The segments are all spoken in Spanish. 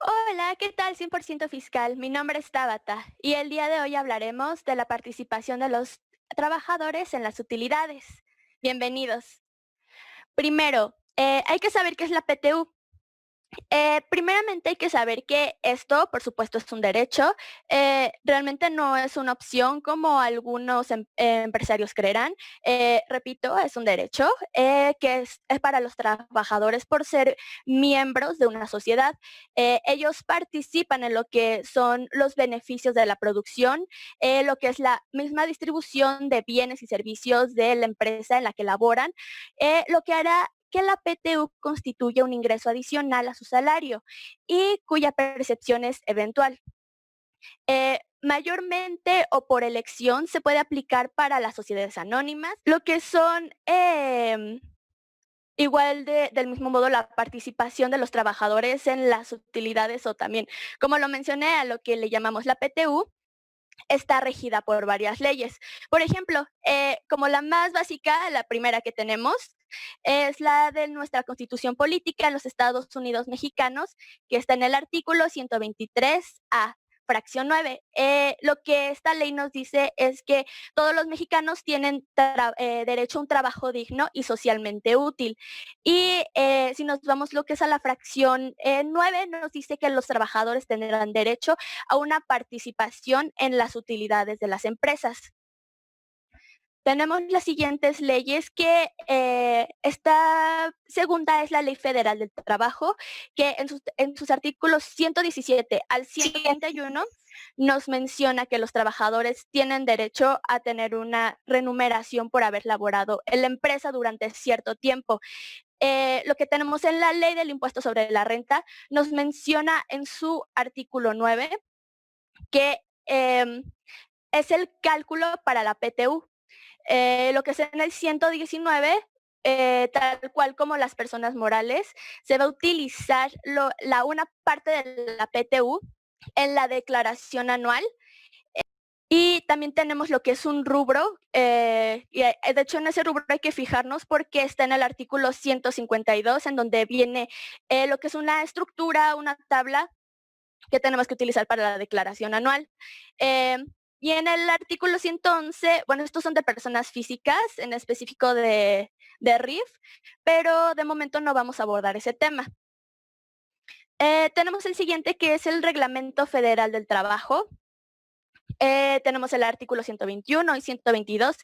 Hola, ¿qué tal? 100% fiscal. Mi nombre es Tabata y el día de hoy hablaremos de la participación de los trabajadores en las utilidades. Bienvenidos. Primero, hay que saber qué es la PTU. Primeramente hay que saber que esto, por supuesto, es un derecho. Realmente no es una opción como algunos empresarios creerán. Repito, es un derecho que es para los trabajadores por ser miembros de una sociedad. Ellos participan en lo que son los beneficios de la producción, lo que es la misma distribución de bienes y servicios de la empresa en la que laboran, lo que hará que la PTU constituye un ingreso adicional a su salario y cuya percepción es eventual. Mayormente o por elección se puede aplicar para las sociedades anónimas, lo que son igual del mismo modo la participación de los trabajadores en las utilidades o también, como lo mencioné, a lo que le llamamos la PTU, está regida por varias leyes. Por ejemplo, como la más básica, la primera que tenemos, es la de nuestra Constitución Política en los Estados Unidos Mexicanos, que está en el artículo 123A, fracción 9. Lo que esta ley nos dice es que todos los mexicanos tienen derecho a un trabajo digno y socialmente útil. Y si nos vamos lo que es a la fracción 9, nos dice que los trabajadores tendrán derecho a una participación en las utilidades de las empresas. Tenemos las siguientes leyes que esta segunda es la Ley Federal del Trabajo, que en sus artículos 117 al Sí, 131 nos menciona que los trabajadores tienen derecho a tener una remuneración por haber laborado en la empresa durante cierto tiempo. Lo que tenemos en la Ley del Impuesto sobre la Renta nos menciona en su artículo 9 que es el cálculo para la PTU. Lo que es en el 119, tal cual como las personas morales, se va a utilizar una parte de la PTU en la declaración anual. Y también tenemos lo que es un rubro, de hecho en ese rubro hay que fijarnos porque está en el artículo 152, en donde viene lo que es una estructura, una tabla que tenemos que utilizar para la declaración anual. Y en el artículo 111, bueno, estos son de personas físicas, en específico de RIF, pero de momento no vamos a abordar ese tema. Tenemos el siguiente que es el Reglamento Federal del Trabajo. Tenemos el artículo 121 y 122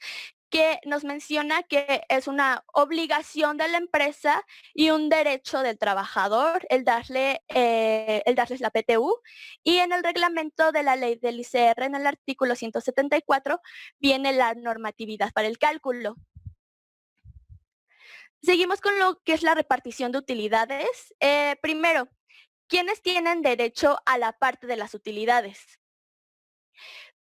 que nos menciona que es una obligación de la empresa y un derecho del trabajador el darles la PTU. Y en el reglamento de la ley del ICR, en el artículo 174, viene la normatividad para el cálculo. Seguimos con lo que es la repartición de utilidades. Primero, ¿quiénes tienen derecho a la parte de las utilidades?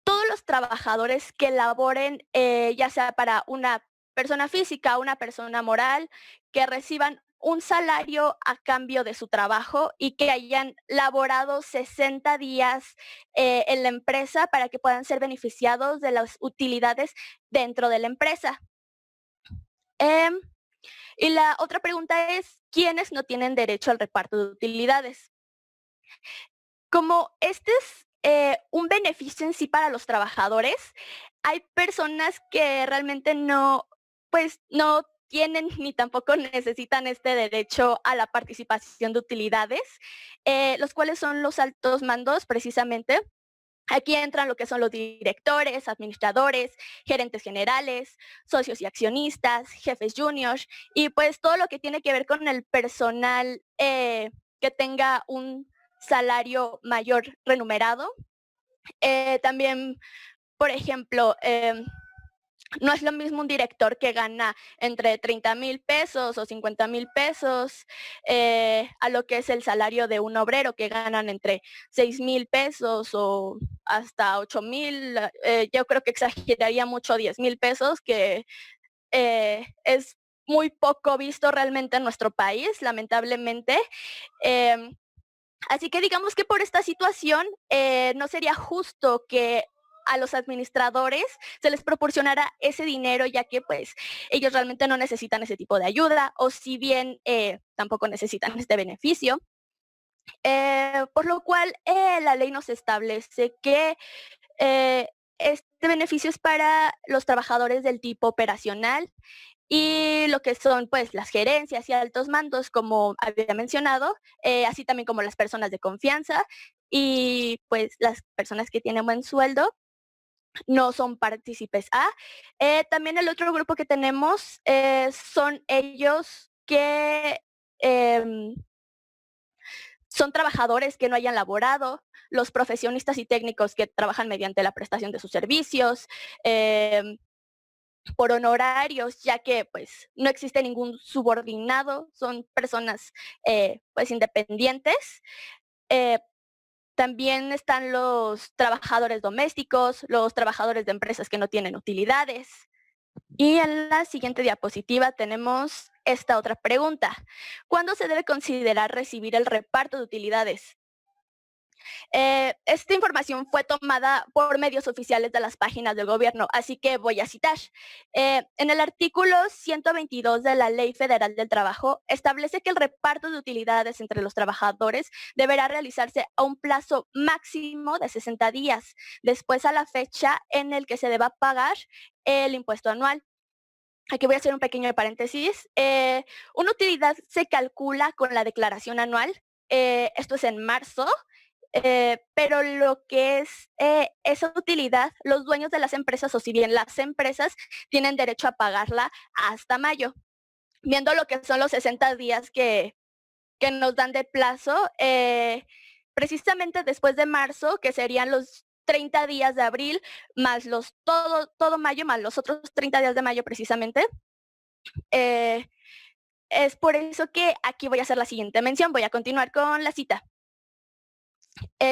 Todos los trabajadores que laboren, ya sea para una persona física o una persona moral, que reciban un salario a cambio de su trabajo y que hayan laborado 60 días en la empresa para que puedan ser beneficiados de las utilidades dentro de la empresa. Em, y la otra pregunta es, ¿quiénes no tienen derecho al reparto de utilidades? Como este es un beneficio en sí para los trabajadores, hay personas que realmente no, pues no tienen ni tampoco necesitan este derecho a la participación de utilidades, los cuales son los altos mandos precisamente. Aquí entran lo que son los directores, administradores, gerentes generales, socios y accionistas, jefes juniors y pues todo lo que tiene que ver con el personal que tenga un salario mayor remunerado. También, por ejemplo, no es lo mismo un director que gana entre 30,000 pesos o 50,000 pesos a lo que es el salario de un obrero que ganan entre 6,000 pesos o hasta 8,000. Yo creo que exageraría mucho 10,000 pesos, que es muy poco visto realmente en nuestro país, lamentablemente. Em, Así que digamos que por esta situación no sería justo que a los administradores se les proporcionara ese dinero, ya que pues ellos realmente no necesitan ese tipo de ayuda, o si bien tampoco necesitan este beneficio. Por lo cual la ley nos establece que este beneficio es para los trabajadores del tipo operacional y lo que son pues las gerencias y altos mandos, como había mencionado, así también como las personas de confianza y pues las personas que tienen buen sueldo no son partícipes A. También el otro grupo que tenemos son ellos que em, son trabajadores que no hayan laborado, los profesionistas y técnicos que trabajan mediante la prestación de sus servicios, por honorarios, ya que pues no existe ningún subordinado, son personas pues independientes. Eh, También están los trabajadores domésticos, los trabajadores de empresas que no tienen utilidades. Y en la siguiente diapositiva tenemos esta otra pregunta. ¿Cuándo se debe considerar recibir el reparto de utilidades? Esta información fue tomada por medios oficiales de las páginas del gobierno, así que voy a citar. En el artículo 122 de la Ley Federal del Trabajo, establece que el reparto de utilidades entre los trabajadores deberá realizarse a un plazo máximo de 60 días, después a la fecha en el que se deba pagar el impuesto anual. Aquí voy a hacer un pequeño paréntesis. Una utilidad se calcula con la declaración anual. Esto es en marzo, pero lo que es esa utilidad, los dueños de las empresas, o si bien las empresas, tienen derecho a pagarla hasta mayo. Viendo lo que son los 60 días que nos dan de plazo, precisamente después de marzo, que serían los 30 días de abril, más todo mayo, más los otros 30 días de mayo precisamente, eh, es por eso que aquí voy a hacer la siguiente mención. Voy a continuar con la cita.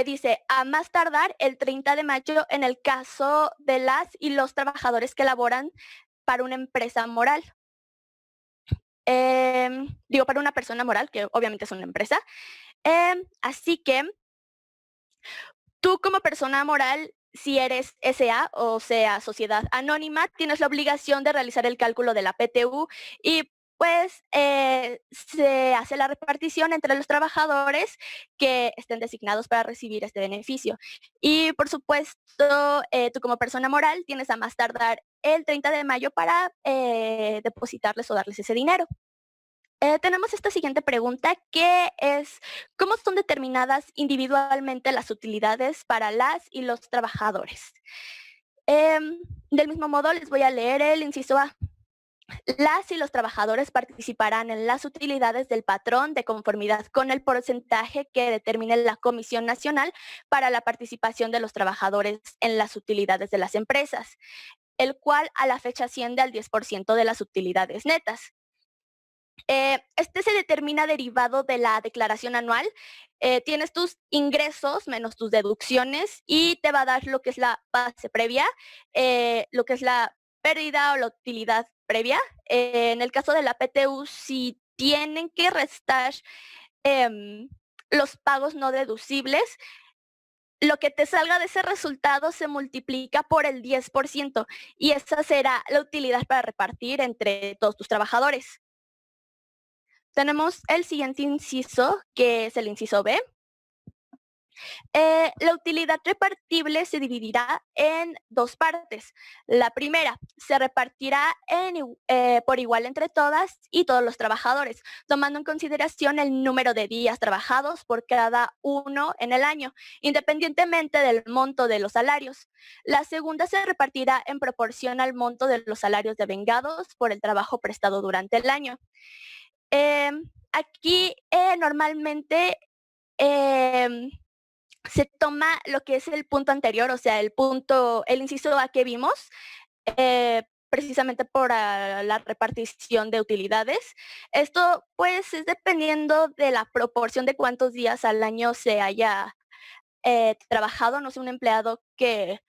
Dice, a más tardar el 30 de mayo en el caso de las y los trabajadores que laboran para una empresa moral. Digo, para una persona moral, que obviamente es una empresa. Así que tú como persona moral, si eres SA, o sea, sociedad anónima, tienes la obligación de realizar el cálculo de la PTU y pues se hace la repartición entre los trabajadores que estén designados para recibir este beneficio. Y por supuesto, tú como persona moral tienes a más tardar el 30 de mayo para depositarles o darles ese dinero. Tenemos esta siguiente pregunta que es, ¿cómo son determinadas individualmente las utilidades para las y los trabajadores? Del mismo modo, les voy a leer el inciso A. Las y los trabajadores participarán en las utilidades del patrón de conformidad con el porcentaje que determine la Comisión Nacional para la Participación de los Trabajadores en las Utilidades de las Empresas, el cual a la fecha asciende al 10% de las utilidades netas. Este se determina derivado de la declaración anual. Tienes tus ingresos menos tus deducciones y te va a dar lo que es la base previa, lo que es la pérdida o la utilidad previa. En el caso de la PTU, si tienen que restar em, los pagos no deducibles, lo que te salga de ese resultado se multiplica por el 10% y esa será la utilidad para repartir entre todos tus trabajadores. Tenemos el siguiente inciso, que es el inciso B. La utilidad repartible se dividirá en dos partes. La primera se repartirá por igual entre todas y todos los trabajadores, tomando en consideración el número de días trabajados por cada uno en el año, independientemente del monto de los salarios. La segunda se repartirá en proporción al monto de los salarios devengados por el trabajo prestado durante el año. Aquí normalmente em, se toma lo que es el punto anterior, o sea, el inciso A que vimos, precisamente por la repartición de utilidades. Esto pues es dependiendo de la proporción de cuántos días al año se haya trabajado, no sé, un empleado que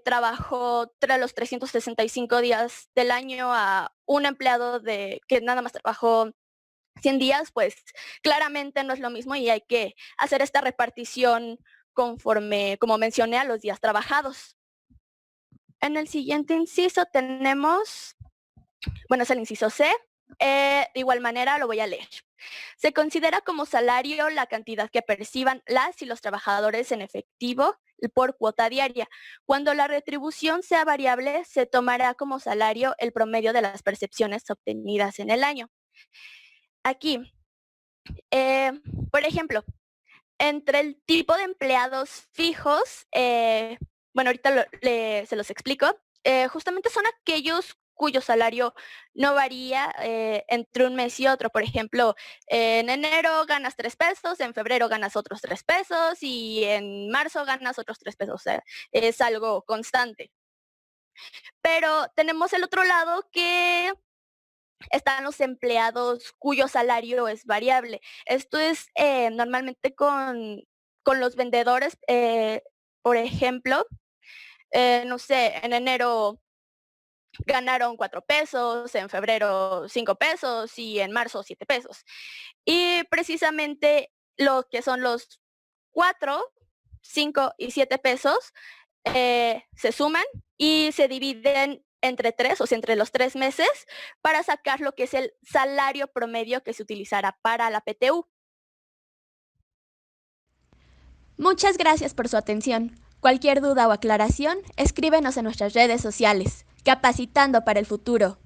trabajó tras los 365 días del año a un empleado que nada más trabajó 100 días, pues claramente no es lo mismo y hay que hacer esta repartición conforme, como mencioné, a los días trabajados. En el siguiente inciso tenemos, bueno, es el inciso C. De igual manera lo voy a leer. Se considera como salario la cantidad que perciban las y los trabajadores en efectivo por cuota diaria. Cuando la retribución sea variable, se tomará como salario el promedio de las percepciones obtenidas en el año. Aquí, eh, por ejemplo, entre el tipo de empleados fijos, bueno, ahorita se los explico, justamente son aquellos cuyo salario no varía entre un mes y otro. Por ejemplo, en enero ganas 3 pesos, en febrero ganas otros 3 pesos y en marzo ganas otros 3 pesos. O sea, es algo constante. Pero tenemos el otro lado que están los empleados cuyo salario es variable. Esto es normalmente con los vendedores, por ejemplo, no sé, en enero ganaron 4 pesos, en febrero 5 pesos y en marzo 7 pesos. Y precisamente lo que son los 4, 5 y 7 pesos se suman y se dividen entre 3, o sea, entre los 3 meses, para sacar lo que es el salario promedio que se utilizará para la PTU. Muchas gracias por su atención. Cualquier duda o aclaración, escríbenos en nuestras redes sociales. Capacitando para el futuro.